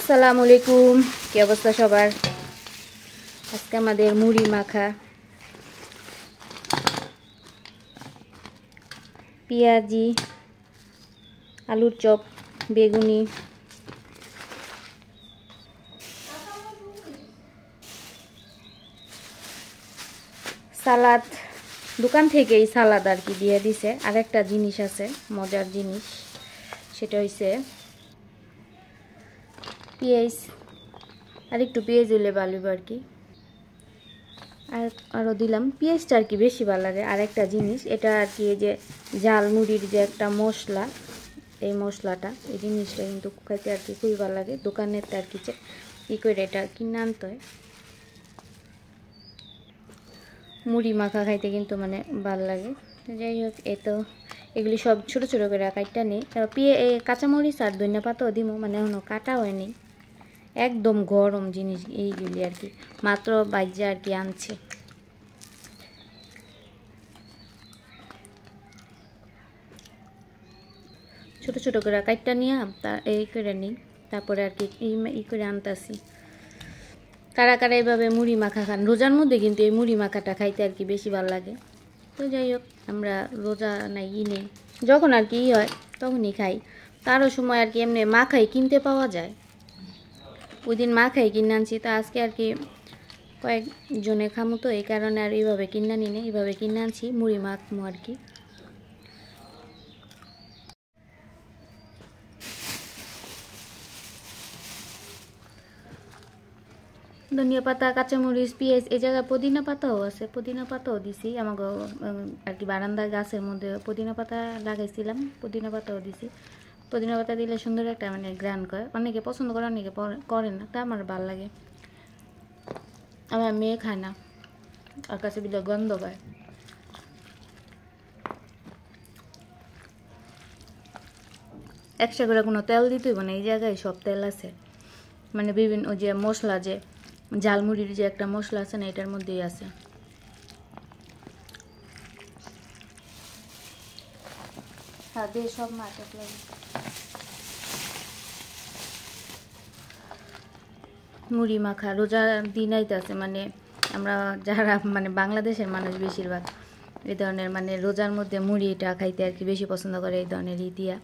আসসালামু আলাইকুম, কি অবস্থা সবার? আজকে আমাদের মুড়ি মাখা, পেঁয়াজি, আলুর চপ, বেগুনি, সালাদ। দোকান থেকেই সালাদ আর কি দিয়ে দিছে। আর একটা জিনিস আছে, মজার জিনিস, সেটা হইছে পেঁয়াজ। আর একটু পেঁয়াজ হইলে ভালো আর কি। আরও দিলাম পেঁয়াজটা আর কি বেশি ভালো লাগে। আর একটা জিনিস, এটা আর কি এই যে ঝাল মুড়ির যে একটা মশলা, এই মশলাটা, এই জিনিসটা কিন্তু খাইতে আর কি খুবই ভালো লাগে। দোকানের আর কি ই করে এটা কিনে আনতে হয়। মুড়ি মাখা খাইতে কিন্তু মানে ভালো লাগে। যাই হোক, এগুলি সব ছোটো ছোটো করে কাটটা নেই। কাঁচামরিচ আর ধনিয়া পাতাও দিব, মানে এখনও কাটা হয়নি। একদম গরম জিনিস এইগুলি আর কি, মাত্র বাজ্যা আর কি আনছে। ছোটো ছোটো করে কাটটা নিয়ে এই করে নিই, তারপরে আর কি ই করে আনতাছি। কারা কারা এইভাবে মুড়ি মাখা খান? রোজার মধ্যে কিন্তু এই মুড়ি মাখাটা খাইতে আর কি বেশি ভালো লাগে। তো যাই হোক, আমরা রোজা নাই নেই, যখন আর কি হয় তখনই খাই। তারও সময় আর কি এমনি মাখাই কিনতে পাওয়া যায়। ওই দিন মাখাই কিনে আনছি, তো আজকে আর কি কয়েকজনে খামো, তো এই কারণে আর এইভাবে কিনে আনি না, এইভাবে কিনে আনছি মুড়ি মাখমো আর কি। ধনিয়া পাতা, কাঁচামরিচ, পেঁয়াজ, এই জায়গায় পুদিনা পাতাও আছে, পুদিনা পাতাও দিছি। আমাকে আর কি বারান্দার গাছের মধ্যে পুদিনা পাতা লাগাইছিলাম, পুদিনা পাতাও দিছি। পুদিনা পাতা দিলে সুন্দর একটা মানে গ্রান করে, অনেকে পছন্দ করে, অনেকে করে না, তা আমার ভালো লাগে। আমার মেয়ে খায় না, আর কাছে দিলে গন্ধ পায়। একশো করে কোনো তেল দিতেই না, এই জায়গায় সব তেল আছে, মানে বিভিন্ন যে মশলা, যে ঝালমুড়ির যে একটা মশলা আছে না, এটার মধ্যেই আছে। হ্যাঁ, দিয়ে সব মাছ লাগে। মুড়ি মাখা রোজা দিন আইতাছে, মানে আমরা যারা মানে বাংলাদেশের মানুষ বেশিরভাগ এই ধরনের মানে রোজার মধ্যে মুড়িটা খাইতে আর কি বেশি পছন্দ করে, এই ধরনের দিয়া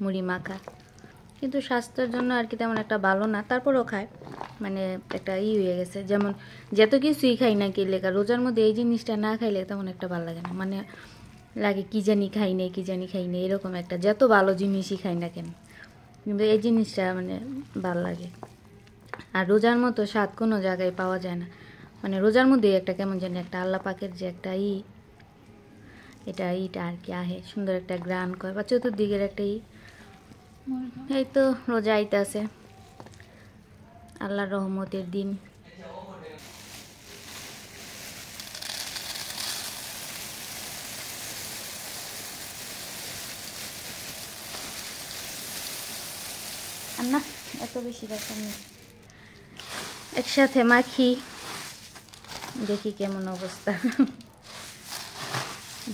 মুড়ি মাখা। কিন্তু স্বাস্থ্যের জন্য আর কি তেমন একটা ভালো না, তারপরেও খায়, মানে একটা হয়ে গেছে। যেমন যত কিছুই খাই না কি লেখা, রোজার মধ্যে এই জিনিসটা না খাইলে তেমন একটা ভালো লাগে না, মানে লাগে কি জানি খাই নেই, কি জানি খাই নেই, এরকম একটা। যত ভালো জিনিসই খাই না কেন, কিন্তু এই জিনিসটা মানে ভালো লাগে। আর রোজার মতো স্বাদ কোনো জায়গায় পাওয়া যায় না, মানে রোজার মধ্যেই একটা কেমন জানি একটা আল্লাহ পাকের যে একটা এটা আর কি আহে, সুন্দর একটা গ্রান করে, বা চতুর্দিকের একটা এই তো রোজা আইতাছে, আল্লাহর রহমতের দিন। আর না, এত বেশি ব্যাপার নেই, একসাথে মাখি, দেখি কেমন অবস্থা।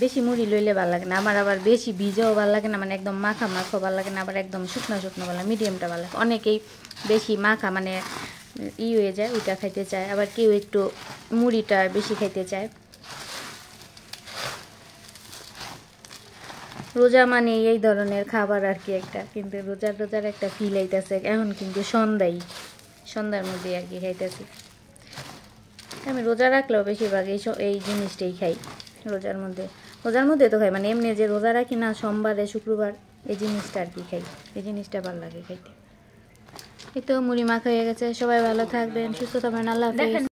বেশি মুড়ি লইলে ভালো লাগে না আমার, আবার বেশি ভিজাও ভালো লাগে না, মানে একদম মাখা মাখো ভালো লাগে না, আবার একদম শুকনো শুকনো ভালো লাগে, মিডিয়ামটা ভালো লাগে। অনেকেই বেশি মাখা মানে হয়ে যায়, ওইটা খাইতে চায়, আবার কেউ একটু মুড়িটা বেশি খাইতে চায়। রোজা মানে এই ধরনের খাবার আর কি একটা, কিন্তু রোজার একটা ফিল আইতেছে এখন, কিন্তু সন্ধ্যার মধ্যে আর কি খাইতেছি। আমি রোজা রাখলেও বেশিরভাগ এই জিনিসটাই খাই রোজার মধ্যে তো খাই, মানে এমনি যে রোজা রাখি না সোমবারে শুক্রবার, এই জিনিসটা আর কি খাই, এই জিনিসটা ভালো লাগে খাইতে। এই তো মুড়ি মাখা হয়ে গেছে। সবাই ভালো থাকবেন, সুস্থ থাকবেন, আল্লাহ হাফেজ।